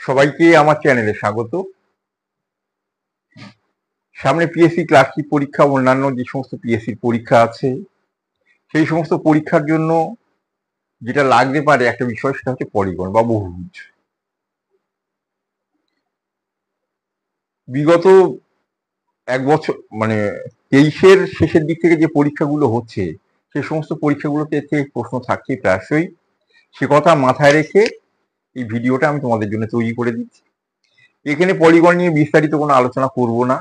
সবাইকে আমার চ্যানেলে স্বাগত। সামনে পিএসসি ক্লার্কশিপ পরীক্ষা, অন্যান্য যে সমস্ত পিএসসির পরীক্ষা আছে, সেই সমস্ত পরীক্ষার জন্য যেটা লাগতে পারে একটা বিষয়, সেটা হচ্ছে পলিগন বা বহুভুজ। বিগত এক বছর মানে 23-এর শেষের দিক থেকে যে পরীক্ষাগুলো হচ্ছে, সে সমস্ত পরীক্ষাগুলোতে থেকে প্রশ্ন থাকছে প্রায়শই। সে কথা মাথায় রেখে এই ভিডিওটা আমি তোমাদের জন্য তৈরি করে দিচ্ছি। এখানে পলিগন নিয়ে বিস্তারিত কোনো আলোচনা করব না,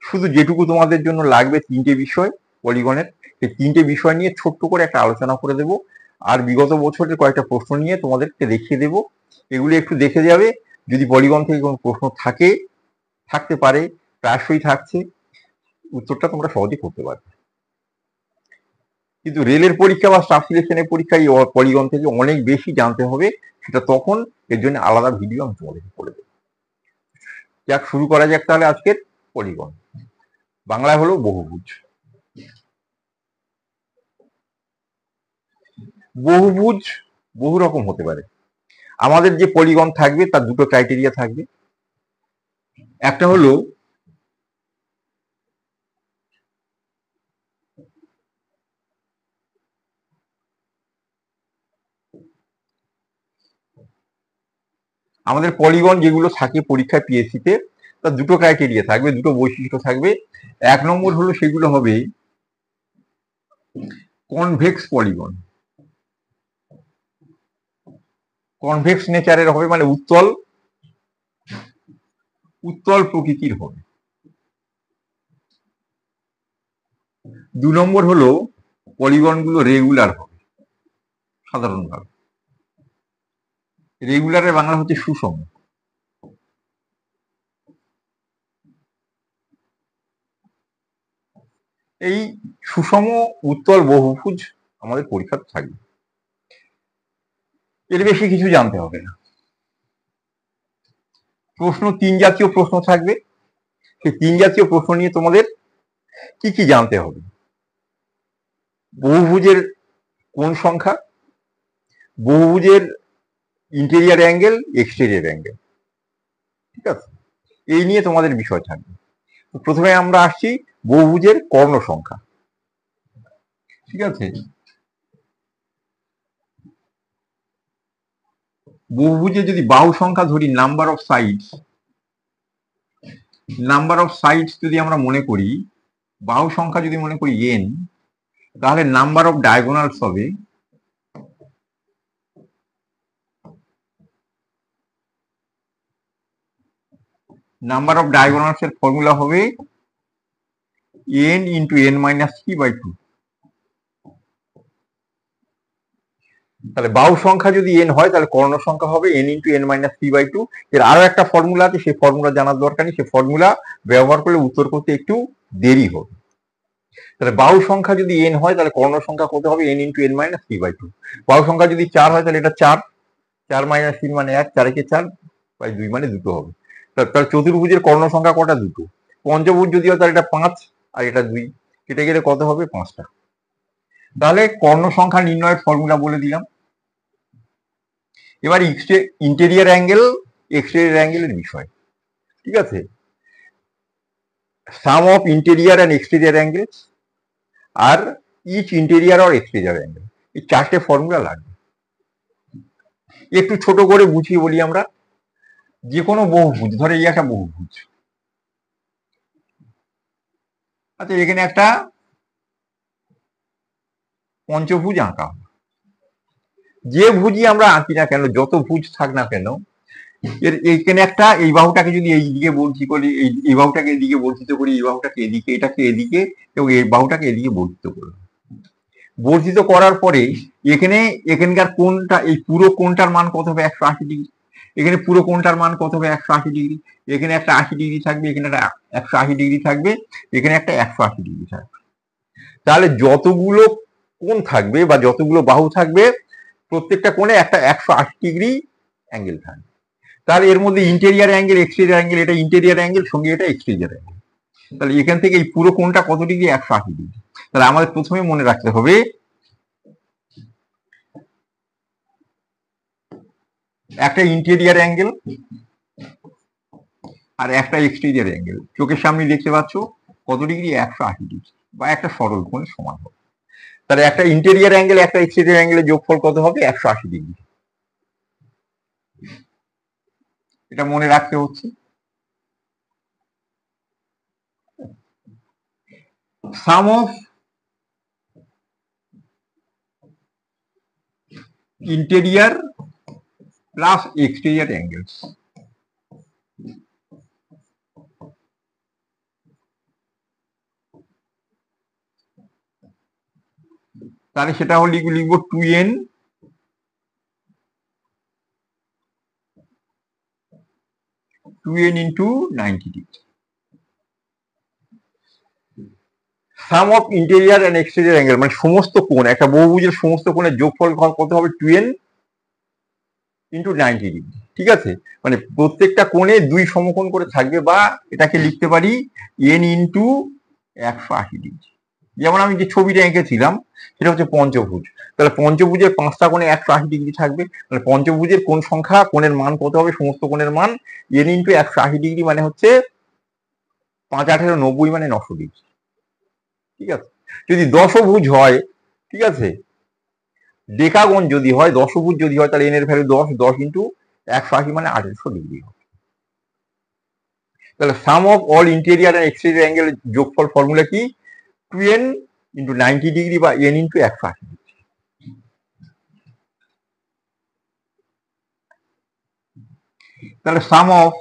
শুধু যেটুকু তোমাদের জন্য লাগবে 3টে বিষয় পলিগনের, সেই 3টে বিষয় নিয়ে ছোট্ট করে একটা আলোচনা করে দেব। আর বিগত বছরের কয়েকটা প্রশ্ন নিয়ে তোমাদেরকে দেখিয়ে দেব, এগুলো একটু দেখে যাবে। যদি পলিগন থেকে কোনো প্রশ্ন থাকতে পারে, প্রায়শই থাকছে, উত্তরটা তোমরা সহজে করতে পারবে। কিন্তু রেলের পরীক্ষা বা স্টাফ সিলেকশনের পরীক্ষায় পলিগন থেকে অনেক বেশি জানতে হবে, সেটা তখন এর জন্য আলাদা ভিডিও আমি তোমাদেরকে করে দেবো। যাক, শুরু করা যাক তাহলে আজকের পলিগন। বাংলায় হলো বহুভুজ। বহুভুজ বহু রকম হতে পারে। আমাদের যে পলিগন থাকবে তার দুটো ক্রাইটেরিয়া থাকবে। একটা হলো আমাদের পলিগন যেগুলো থাকে পরীক্ষায় পিএসসিতে, তার দুটো ক্রাইটেরিয়া থাকবে, দুটো বৈশিষ্ট্য থাকবে। এক নম্বর হলো সেগুলো হবে কনভেক্স পলিগন। কনভেক্স নেচারের হবে, মানে উত্তল প্রকৃতির হবে। 2 নম্বর হলো পলিগন গুলো রেগুলার হবে। সাধারণভাবে রেগুলারের বাংলা হচ্ছে সুষম। এই সুষম উত্তল বহুভুজ আমাদের পরীক্ষা থাকবে। এর বেশি কিছু জানতে হবে না। প্রশ্ন 3 জাতীয় প্রশ্ন থাকবে। সেই 3 জাতীয় প্রশ্ন নিয়ে তোমাদের কি কি জানতে হবে? বহুভুজের কোণ সংখ্যা, বহুভুজের ইন্টেরিয়ার অ্যাঙ্গেল, এক্সটেরিয়ার অ্যাঙ্গেল, ঠিক আছে? এই নিয়ে তোমাদের বিষয় থাকবে। প্রথমে আমরা আসছি বহুভুজের কর্ণ সংখ্যা, ঠিক আছে? বহুভুজে যদি বাহু সংখ্যা ধরি, নাম্বার অফ সাইডস যদি আমরা মনে করি, বাহু সংখ্যা যদি মনে করি n, তাহলে নাম্বার অফ ডায়াগোনালস হবে এর ফর্মুলা হবে n ইন্টু n মাইনাস 3/2। তাহলে বাহু সংখ্যা যদি n হয়, তাহলে কর্ণ সংখ্যা হবে n ইন্টু n মাইনাস 3/2। এর আরো একটা ফর্মুলা আছে, সেই ফর্মুলা জানার দরকার নেই, সেই ফর্মুলা ব্যবহার করলে উত্তর করতে একটু দেরি হবে। তাহলে বাহু সংখ্যা যদি n হয়, তাহলে কর্ণ সংখ্যা কত হবে? n into n minus 3/2। বাহু সংখ্যা যদি 4 হয়, তাহলে এটা 4 মাইনাস 3 মানে 1, 4 কে 4/2 মানে 2 হবে। তাহলে চতুর্ভুজের কর্ণ সংখ্যা কটা? 2। পঞ্চভুজ যদি হয়, তাহলে এটা 5 আর এটা 2, কেটে গেলে কত হবে? 5টা। তাহলে কর্ণ সংখ্যা নির্ণয়ের ফর্মুলা বলে দিলাম। এবার ইন্টেরিয়ার অ্যাঙ্গেল, এক্সটেরিয়ার অ্যাঙ্গেলের বিষয়, ঠিক আছে? Sum of interior and exterior angles আর each interior or exterior angle, এই 4টে ফর্মুলা লাগবে। একটু ছোট করে বুঝিয়ে বলি আমরা। যে কোনো বহুভুজ, ধরে এই একটা বহুভুজ, আচ্ছা, এখানে একটা পঞ্চভুজ আঁকা। যে ভুজই আমরা আঁকি না কেন, যত ভুজ থাক না কেন, এর এইখানে একটা, এই বাহুটাকে যদি এই দিকে বর্ধিত করি, এই বাহুটাকে এদিকে বর্ধিত করি, এই বাহুটাকে এদিকে, এটাকে এদিকে, এবং এই বাহুটাকে এদিকে বর্ধিত করি। বর্ধিত করার পরে এখানকার কোণটা, এই পুরো কোণটার মান কত হবে? 180 ডিগ্রি। এখানে পুরো কোণটার মান কত হবে? 180 ডিগ্রি। এখানে একটা 80 ডিগ্রি থাকবে, এখানে একটা 180 ডিগ্রি থাকবে, এখানে একটা 180 ডিগ্রি থাকবে। তাহলে যতগুলো কোণ থাকবে বা যতগুলো বাহু থাকবে, প্রত্যেকটা কোণে একটা 180 ডিগ্রি অ্যাঙ্গেল থাকবে। তাহলে এর মধ্যে ইন্টেরিয়ার অ্যাঙ্গেল, এক্সটেরিয়ার অ্যাঙ্গেল, এটা ইন্টেরিয়ার অ্যাঙ্গেল, সঙ্গে এটা এক্সটেরিয়ার অ্যাঙ্গেল। তাহলে এখান থেকে এই পুরো কোণটা কত ডিগ্রি? 180 ডিগ্রি। তাহলে আমাদের প্রথমে মনে রাখতে হবে একটা ইন্টেরিয়ার অ্যাঙ্গেল আর একটা এক্সটেরিয়ার অ্যাঙ্গেল চোখের সামনে দেখতে পাচ্ছ কত ডিগ্রি, 180 ডিগ্রি, বা একটা সরল কোণের সমান হবে। তাহলে একটা ইন্টেরিয়ার অ্যাঙ্গেল একটা এক্সটেরিয়ার অ্যাঙ্গেলের যোগফল কত হবে, 180 ডিগ্রি। এটা মনে রাখতে হচ্ছে। Sum of interior plus exterior angles, তাহলে সেটা হলে লিখবো 2n into 90 degree. Sum of interior and exterior angle মানে সমস্ত কোণ, একটা বহুভুজের সমস্ত কোণের যোগফল কত হবে, 2n into 90 ডিগ্রি। ঠিক আছে, মানে প্রত্যেকটা কোণে দুই সমকোণ করে থাকবে, বা এটাকে লিখতে পারি n ইন্টু 180 ডিগ্রি। যেমন আমি যে ছবিটা এঁকেছিলাম সেটা হচ্ছে পঞ্চভুজ, তাহলে পঞ্চভুজের 5টা কোণে 180 ডিগ্রি থাকবে, মানে পঞ্চভুজের কোণ সংখ্যা, কোণের মান কত হবে, সমস্ত কোণের মান n ইন্টু 180 ডিগ্রি, মানে হচ্ছে 5 18 90 মানে 900 ডিগ্রি। ঠিক আছে, যদি দশভুজ হয়, ঠিক আছে, ডেকাগন যদি হয়, দশভুজ যদি হয়, তাহলে n এর ভ্যালু 10, 10 ইন্টু 180 মানে 1800 ডিগ্রি হবে। তাহলে sum of all interior and exterior angle যোগফল ফর্মুলা কি, 2n ইন্টু 90 ডিগ্রি বা n ইন্টু 180 ডিগ্রি। তাহলে sum of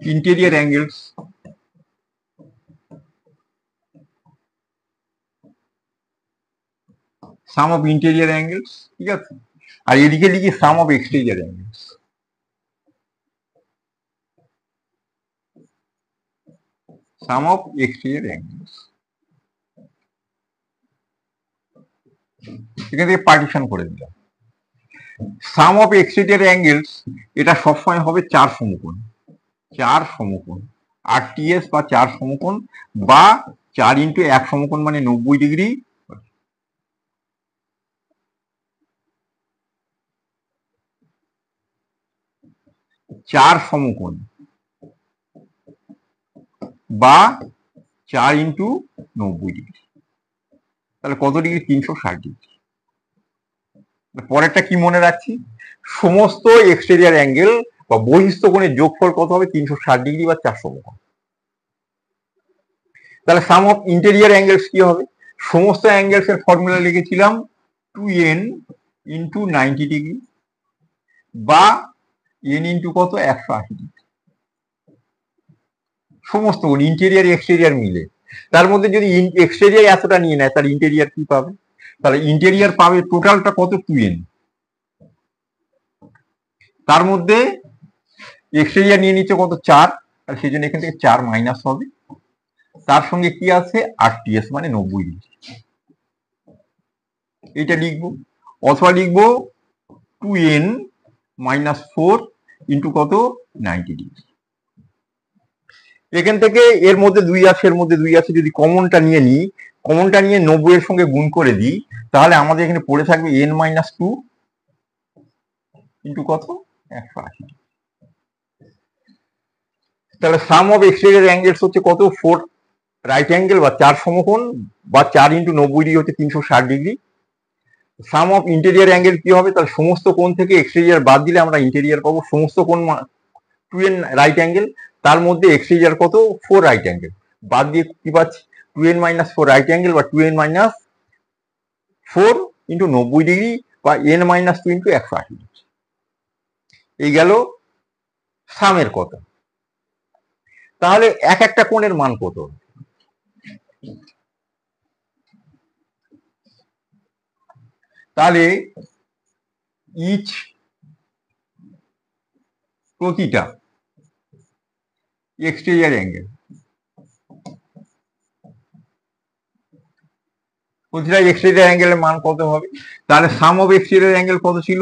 interior angles sum of interior angles, ঠিক আছে, আর এদিকে লিখি sum of exterior angles. Sum of exterior angles, এখান থেকে পার্টিশন করে দিলাম। সাম অফ এক্সটেরিয়ার অ্যাঙ্গেলস এটা সবসময় হবে 4 সমকোণ, 4 সমকোণ RTS বা 4 সমকোণ, বা 4 ইন্টু 1 সমকোণ মানে 90 ডিগ্রি, 4 সমকোণ বা 4 ইন্টু 90 ডিগ্রি, তাহলে কত ডিগ্রি, 360 ডিগ্রি। পরেরটা কি মনে রাখছি, সমস্ত এক্সটেরিয়ার অ্যাঙ্গেল বা বহিস্থ কোণের যোগফল কত হবে, 360 ডিগ্রি বা 4 সমকোণ। তাহলে সাম অফ ইন্টেরিয়ার অ্যাঙ্গেলস কি হবে, সমস্ত অ্যাঙ্গেলস এর ফর্মুলা লিখেছিলাম 2n ইন্টু 90 ডিগ্রি বা n ইন্টু কত, 180 ডিগ্রি, সমস্ত কোণ ইন্টেরিয়ার এক্সটেরিয়ার মিলে। তার মধ্যে যদি এক্সটেরিয়ার এতটা নিয়ে নেয় তাহলে ইন্টেরিয়ার কি পাবে, তাহলে ইন্টেরিয়ার পাবে টোটালটা কত, 2n, তার মধ্যে এক্সটেরিয়ার নিয়ে নিচ্ছে কত, 4, আর সেই জন্য এখান থেকে 4 মাইনাস হবে, তার সঙ্গে কি আছে, RTS মানে 90 ডিগ্রি, এটা লিখবো। অথবা লিখবো 2n মাইনাস 4 ইন্টু কত, 90 ডিগ্রি। এখান থেকে এর মধ্যে 2 আছে, এর মধ্যে 2 আছে, যদি কমনটা নিয়ে নিই, কমনটা নিয়ে 90 এর সঙ্গে গুণ করে দিই, তাহলে আমাদের এখানে পড়ে থাকবে n মাইনাস 2 ইন্টু কত, 180। তাহলে সাম অফ এক্সটেরিয়ার অ্যাঙ্গেলস হচ্ছে কত, 4 রাইট অ্যাঙ্গেল বা 4 সমকোণ বা 4 ইন্টু 90 ডিগ্রি হচ্ছে 360 degree. Sum of interior angle কি হবে, তাহলে সমস্ত কোণ থেকে এক্সটেরিয়ার বাদ দিলে আমরা ইন্টেরিয়ার পাবো, সমস্ত কোণ 2n রাইট অ্যাঙ্গেল, তার মধ্যে এক্সটেরিয়ার কত, 4 রাইট অ্যাঙ্গেল, বাদ দিয়ে কি পাচ্ছি, 2n মাইনাস 4 রাইট অ্যাঙ্গেল বা 2n মাইনাস 4 ইন্টু 90 ডিগ্রি বা n মাইনাস 2 ইন্টু 180 ডিগ্রি। এই গেল সামের কত। তাহলে এক একটা কোণের মান কত, তাহলে ইচ প্রতিটা এক্সটেরিয়ার অ্যাঙ্গেল, প্রতিটা এক্সটেরিয়ার অ্যাঙ্গেলের মান কত হবে, তাহলে সাম অফ এক্সটেরিয়ার অ্যাঙ্গেল কত ছিল,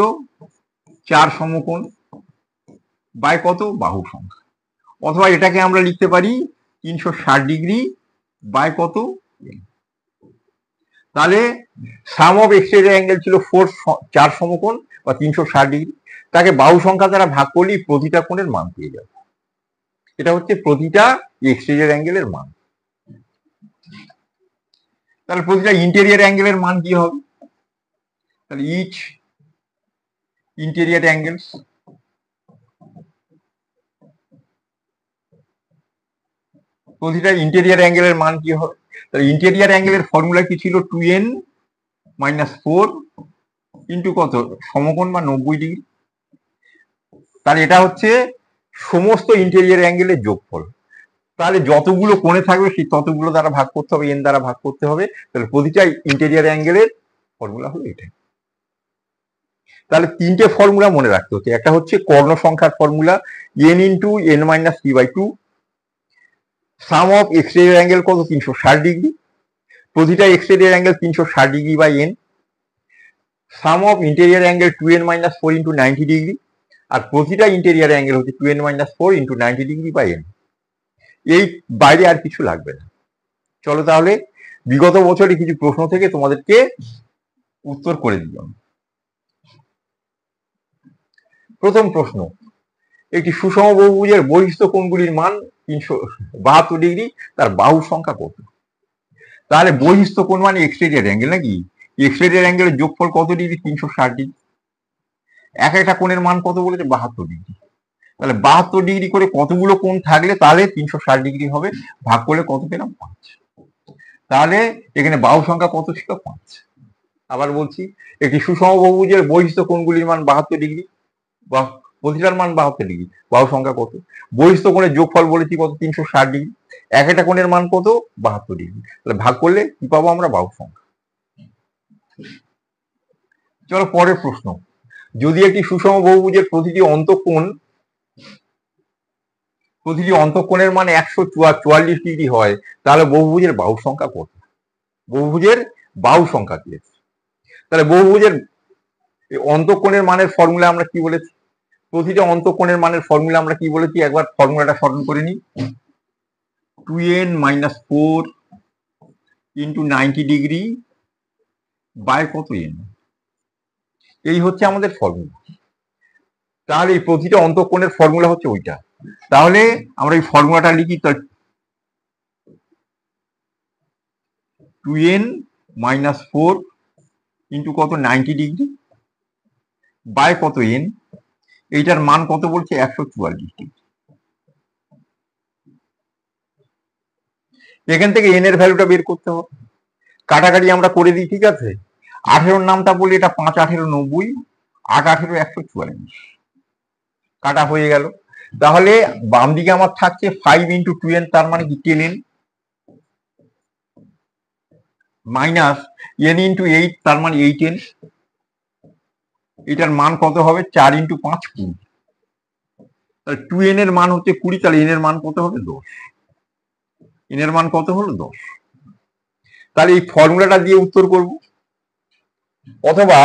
4 সমকোণ বাই কত, বাহুর সংখ্যা। অথবা এটাকে আমরা লিখতে পারি 360 ডিগ্রি বাই কত, তাহলে সাম অফ এক্সটেরিয়র অ্যাঙ্গেল ছিল 4 সমকোণ বা 360 ডিগ্রি, তাকে বাহু সংখ্যা দ্বারা ভাগ করলেই প্রতিটা কোণের মান পেয়ে যাবে। এটা হচ্ছে প্রতিটা এক্সটেরিয়র অ্যাঙ্গেলের মান। তাহলে প্রতিটা ইন্টেরিয়র অ্যাঙ্গেলের মান কি হবে, তাহলে ইচ ইন্টেরিয়র অ্যাঙ্গেলস, প্রতিটা ইন্টেরিয়র অ্যাঙ্গেলের মান কি হবে, তাহলে ইন্টেরিয়র অ্যাঙ্গেলের ফর্মুলা কি ছিল, 2n-4 ইন্টু কত, সমকোণ বা 90 ডিগ্রি। তাহলে এটা হচ্ছে সমস্ত ইন্টেরিয়র অ্যাঙ্গেলের যোগফল। তাহলে যতগুলো কোণে থাকবে সেই ততগুলো দ্বারা ভাগ করতে হবে, এন দ্বারা ভাগ করতে হবে। তাহলে প্রতিটা ইন্টেরিয়র অ্যাঙ্গেলের ফর্মুলা হলো এটা। তাহলে তিনটে ফর্মুলা মনে রাখতে হচ্ছে, একটা হচ্ছে কর্ণ সংখ্যার formula n into n-3/2, sum of exterior angle কত, 360 ডিগ্রি, প্রতিটা exterior angle 360 degree by n, sum of interior angle 2n-4 into 90 degree, আর প্রতিটা ইন্টেরিয়র অ্যাঙ্গেল হচ্ছে 2n-4 into 90 degree by n। এই বাইরে আর কিছু লাগবে না। চলো তাহলে বিগত বছরে কিছু প্রশ্ন থেকে তোমাদেরকে উত্তর করে দিলাম। প্রথম প্রশ্ন, একটি সুষম বহুভুজের বহিস্থ কোণগুলির মান 372 ডিগ্রি, তার বাহু সংখ্যা কত। তাহলে বহিস্থ কোণ মানে এক্সটেরিয়র অ্যাঙ্গেল নাকি, এক্সটেরিয়র অ্যাঙ্গেলের যোগফল কত ডিগ্রি, 360 ডিগ্রি। এক একটা কোণের মান কত বলেছে, 72 ডিগ্রি। তাহলে 72 ডিগ্রি করে কতগুলো কোণ থাকলে তাহলে 360 ডিগ্রি হবে, ভাগ করলে কত পেলাম, 5। তাহলে এখানে বাহু সংখ্যা কত ছিল, 5। আবার বলছি, একটি সুষম বহুভুজের বহিস্থ কোণগুলির মান 72 ডিগ্রি, বা প্রতিটার মান 72 ডিগ্রি, বাহু সংখ্যা কত, বহিস্থ কোণের যোগফল বলেছি কত, 360 ডিগ্রি, এক একটা কোণের মান কত, 72 ডিগ্রি। তাহলে ভাগ করলে কি পাবো আমরা, বাহু সংখ্যা। চলো পরের প্রশ্ন, যদি একটি সুষম বহুভুজের প্রতিটি অন্তঃকোণের মান 144 ডিগ্রি হয়, তাহলে বহুভুজের বাহু সংখ্যা কত। বহুভুজের বাহু সংখ্যা কি আছে, তাহলে বহুভুজের অন্তঃকোণের মানের ফর্মুলা আমরা কি বলেছি, প্রতিটা অন্তঃকোণের মানের ফর্মুলা আমরা কি বলেছি, একবার ফর্মুলাটা স্মরণ করে নিই। 2n-4 ইন্টু 90 ডিগ্রি বাই কত, n। এই হচ্ছে আমাদের ফর্মুলা। তাহলে এই প্রতিটা অন্তঃকোণের ফর্মুলা হচ্ছে ওইটা। তাহলে আমরা এই ফর্মুলাটা লিখি, 2n-4 ইন্টু কত, 90 ডিগ্রি বাই কত, n। এইটার মান কত বলছে, 144 ডিগ্রি। এখান থেকে n এর ভ্যালুটা বের করতে হবে, কাটাকাটি আমরা করে দিই, ঠিক আছে। 18 নামটা বলি, এটা 5-18-90, 8-18-144, কাটা হয়ে গেল। তাহলে বাম দিকে আমার থাকছে 5 ইন্টু 2n, তার মানে কি 10n, মাইনাস n ইন্টু 8, তার মানে 8n। এটার মান কত হবে, 4 ইন্টু 5 20। তাহলে 2n এর মান হচ্ছে 20, তাহলে n এর মান কত হবে, 10। n এর মান কত হলো, 10। তাহলে এই ফর্মুলাটা দিয়ে উত্তর করব, অথবা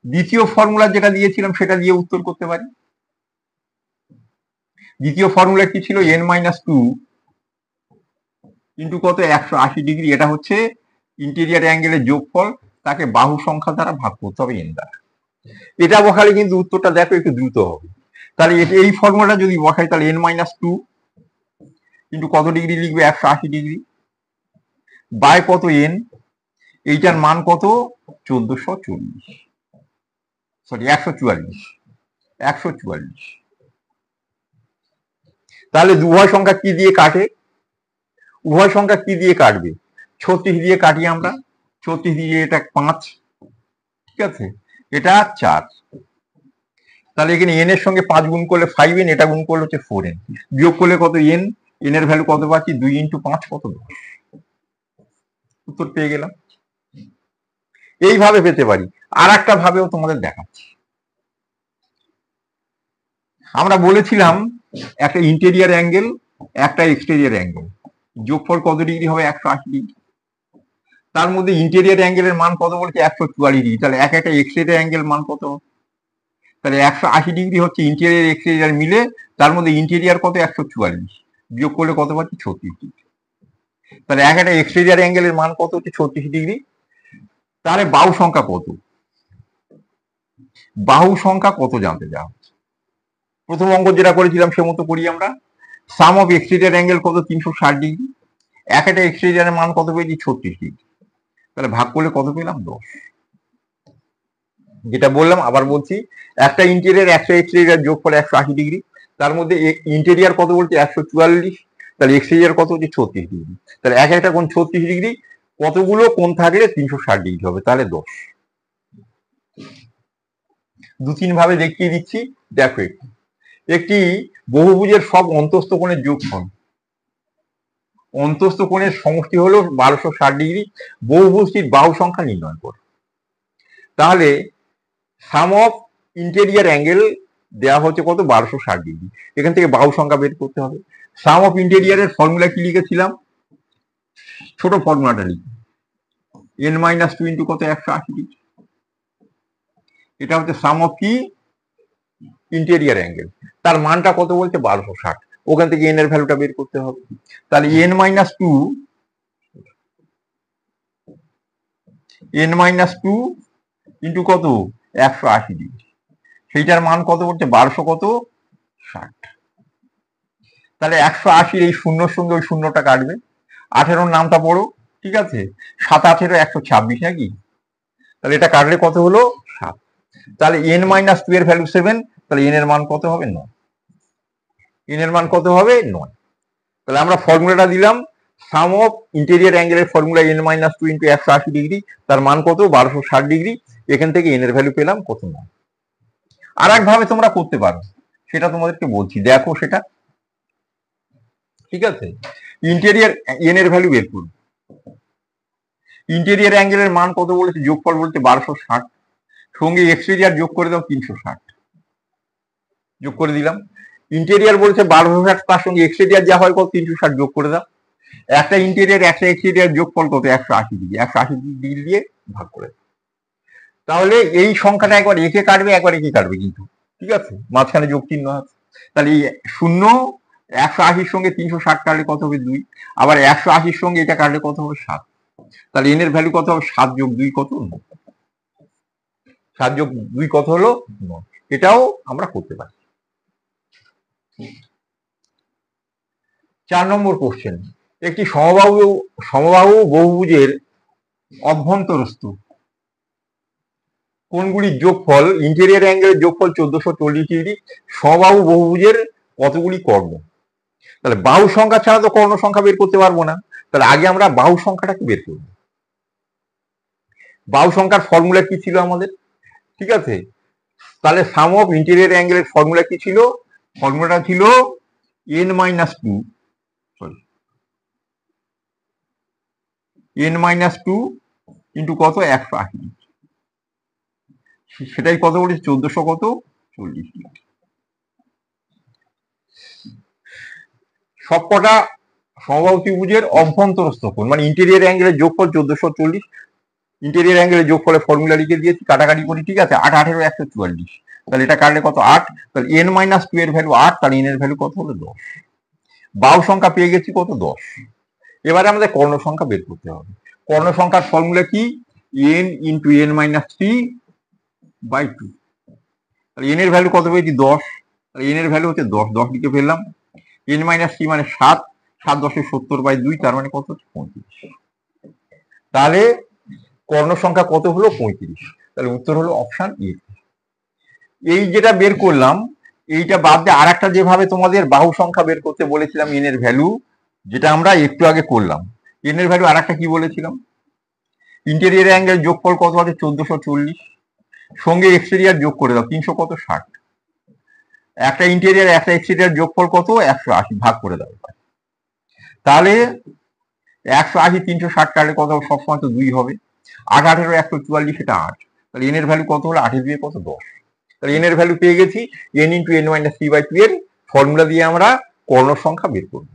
দ্বিতীয় ফর্মুলা যেটা দিয়েছিলাম সেটা দিয়ে উত্তর করতে পারি। দ্বিতীয় ফর্মুলা কি ছিল, n-2 ইন্টু কত, 180 ডিগ্রি। এটা হচ্ছে ইন্টেরিয়র অ্যাঙ্গেলের যোগফল, তাকে বাহু সংখ্যা দ্বারা ভাগ করতে হবে n দ্বারা। এটা বসালে কিন্তু উত্তরটা দেখো একটু দ্রুত হবে। তাহলে এই ফর্মুলাটা যদি বসাই, তাহলে n-2 ইন্টু কত ডিগ্রি লিখবে, 180 ডিগ্রি বাই কত, n। এইটার মান কত, 144। তাহলে উভয় সংখ্যা কি দিয়ে কাটে, উভয় সংখ্যা কি দিয়ে কাটবে, 36 দিয়ে কাটি আমরা। 36 দিয়ে এটা 5, ঠিক আছে, এটা 4। তাহলে এখানে n এর সঙ্গে 5 গুণ করলে 5n, এটা গুণ করলে হচ্ছে 4n, বিয়োগ করলে কত, n। n এর ভ্যালু কত পাচ্ছি, 2 ইন্টু 5 কত, 10। উত্তর পেয়ে গেলাম। এইভাবে পেতে পারি, আর একটা ভাবেও তোমাদের দেখাচ্ছি। আমরা বলেছিলাম একটা ইন্টেরিয়র অ্যাঙ্গেল, একটা এক্সটেরিয়র অ্যাঙ্গেল, যোগফল কত ডিগ্রি হবে, 180 ডিগ্রি। তার মধ্যে ইন্টেরিয়র অ্যাঙ্গেলের মান কত বলছে, 144 ডিগ্রি। তাহলে এক একটা এক্সটেরিয়র অ্যাঙ্গেল মান কত, তাহলে 180 ডিগ্রি হচ্ছে ইন্টেরিয়র এক্সটেরিয়র মিলে, তার মধ্যে ইন্টেরিয়র কত, 144। বিয়োগ করলে কত পাচ্ছি 36 ডিগ্রি। তাহলে এক একটা এক্সটেরিয়ার অ্যাঙ্গেলের মান কত হচ্ছে 36 ডিগ্রি। তাহলে বাহু সংখ্যা কত, বাহু সংখ্যা কত জানতে চাও। প্রথম অঙ্ক যেটা করেছিলাম সে মতো করি আমরা। সাম অফ এক্সটেরিয়ার অ্যাঙ্গেল কত 360 ডিগ্রি, এক একটা এক্সটেরিয়ারের মান কত পেয়েছি 36 ডিগ্রি। তাহলে ভাগ করলে কত পেলাম 10। যেটা বললাম আবার বলছি, একটা ইন্টেরিয়ার একটা এক্সটেরিয়ার যোগ করে 180 ডিগ্রি, তার মধ্যে ইন্টেরিয়ার কত বলছে 144, তাহলে এক্সটেরিয়ার কত হচ্ছে 36 ডিগ্রি। তাহলে এক একটা কোণ 36 ডিগ্রি, কতগুলো কোণ থাকলে 360 ডিগ্রি হবে, তাহলে 10। দু তিন ভাবে দেখিয়ে দিচ্ছি, দেখো একটি বহুভুজের সব অন্তস্থ কোণের যোগফল, অন্তস্থ কোণের সমষ্টি হলো 1260 ডিগ্রি। বহুভুজটির বাহু সংখ্যা নির্ণয় করো। তাহলে সাম অফ ইন্টেরিয়ার অ্যাঙ্গেল দেওয়া হচ্ছে কত 1260 ডিগ্রি, এখান থেকে বাহু সংখ্যা বের করতে হবে। সাম অফ ইন্টেরিয়ারের ফর্মুলা কি লিখেছিলাম, ছোট ফর্মুলাটা লিখি, n-2 ইন্টু কত 180 ডিগ্রি। এটা হচ্ছে সাম অফ কি ইন্টেরিয়ার অ্যাঙ্গেল, তার মানটা কত বলছে 1260, ওখান থেকে n এর ভ্যালুটা বের করতে হবে। তাহলে n-2 ইন্টু কত 180 ডিগ্রি, সেইটার মান কত বলছে 1260। তাহলে 180 এই শূন্যর সঙ্গে ওই শূন্যটা কাটবে, 18 নামটা পড়ো, ঠিক আছে, 7 18 126 নাকি, তাহলে এটা কাটলে কত হলো 7। তাহলে n-2 এর ভ্যালু 7, তাহলে n এর মান কত হবে 9, n এর মান কত হবে 9। তাহলে আমরা ফর্মুলাটা দিলাম, সাম অফ ইন্টেরিয়ার অ্যাঙ্গেলের ফর্মুলা n-2 ইন্টু 180 ডিগ্রি, তার মান কত 1260 ডিগ্রি, এখান থেকে n এর ভ্যালু পেলাম কত 9। আর একভাবে তোমরা করতে পারো, সেটা তোমাদেরকে বলছি, দেখো সেটা, ঠিক আছে। ইন্টেরিয়ার n এর ভ্যালু বের করুন, ইন্টেরিয়ার অ্যাঙ্গেলের মান কত বলেছে, যোগফল বলছে 1260, সঙ্গে এক্সটেরিয়ার যোগ করে দাও 360, যোগ করে দিলাম। ইন্টেরিয়ার বলছে 1260, তার সঙ্গে এক্সটেরিয়ার যা হয় কত 360 যোগ করে দাও। একটা ইন্টেরিয়ার একটা এক্সটেরিয়ার যোগফল কত 180 ডিগ্রি, 180 ডিগ্রি দিয়ে ভাগ করে। তাহলে এই সংখ্যাটা একবার একে কাটবে একবার একে কাটবে কিন্তু, ঠিক আছে, মাঝখানে যোগ চিহ্ন আছে। তাহলে এই শূন্য 180-র সঙ্গে 360 কাটলে কত হবে 2, আবার 180-র সঙ্গে এটা কাটলে কত হবে 7। তাহলে n এর ভ্যালু কত হবে 7 যোগ 2 কত 9, 7 যোগ 2 কত হলো 9। এটাও আমরা করতে পারি। 4 নম্বর কোশ্চেন, একটি সমবাহু বহুভুজের অভ্যন্তরস্থ কোণগুলির যোগফল, ইন্টেরিয়ার অ্যাঙ্গেলের যোগফল 1440 ডিগ্রি, সমবাহু বহুভুজের কতগুলি কর্ণ। তাহলে বাহু সংখ্যা ছাড়া তো কর্ণ সংখ্যা বের করতে পারবো না, তাহলে আগে আমরা বাহু সংখ্যাটাকে বের করব। বাহু সংখ্যার ফর্মুলা কি ছিল আমাদের, ঠিক আছে, তাহলে সাম অফ ইন্টেরিয়ার অ্যাঙ্গেলের ফর্মুলা কি ছিল, ফর্মুলাটা ছিল n-2 ইন্টু কত 180, সেটাই কত বলেছে 1440 ডিগ্রি। সবকটা সমবাহু ত্রিভুজের অভ্যন্তরস্থ কোণ মানে ইন্টেরিয়ার অ্যাঙ্গেলের যোগফল 1440, ইন্টেরিয়ার অ্যাঙ্গেলের যোগফলের ফর্মুলা লিখে দিয়েছি, কাটাকাটি করি, ঠিক আছে, 8 18 144, তাহলে এটা কাটলে কত 8, তাহলে n-2 এর ভ্যালু 8, তাহলে n এর ভ্যালু কত হলো 10। বাহু সংখ্যা পেয়ে গেছি কত 10। এবারে আমাদের কর্ণ সংখ্যা বের করতে হবে। কর্ণ সংখ্যার ফর্মুলা কি, n ইন্টু n-3/2, তাহলে n এর ভ্যালু কত পেয়েছি 10, তাহলে n এর ভ্যালু হচ্ছে 10, 10 লিখে ফেললাম। n-3 মানে 7, 7 10 70/2, তার মানে কত 35। তাহলে কর্ণ সংখ্যা কত হলো 35, তাহলে উত্তর হলো অপশন এ। এই যেটা বের করলাম এইটা বাদ দিয়ে আর একটা যেভাবে তোমাদের বাহু সংখ্যা বের করতে বলেছিলাম n এর ভ্যালু, যেটা আমরা একটু আগে করলাম, n এর ভ্যালু আর একটা কি বলেছিলাম, ইন্টেরিয়ার অ্যাঙ্গেল যোগফল কত আছে 1440, সঙ্গে এক্সটেরিয়ার যোগ করে দাও 300 কত 60, একটা ইন্টেরিয়ার একটা এক্সটেরিয়ার যোগফল কত 180, ভাগ করে দাও। তাহলে 180 360 কাটলে কত সবসময় তো 2 হবে, 8 18 144, সেটা 8, তাহলে n এর ভ্যালু কত হলো 8 দিয়ে কত 10। তাহলে n এর ভ্যালু পেয়ে গেছি, n ইন্টু n-3/2 এর ফর্মুলা দিয়ে আমরা কর্ণ সংখ্যা বের করব।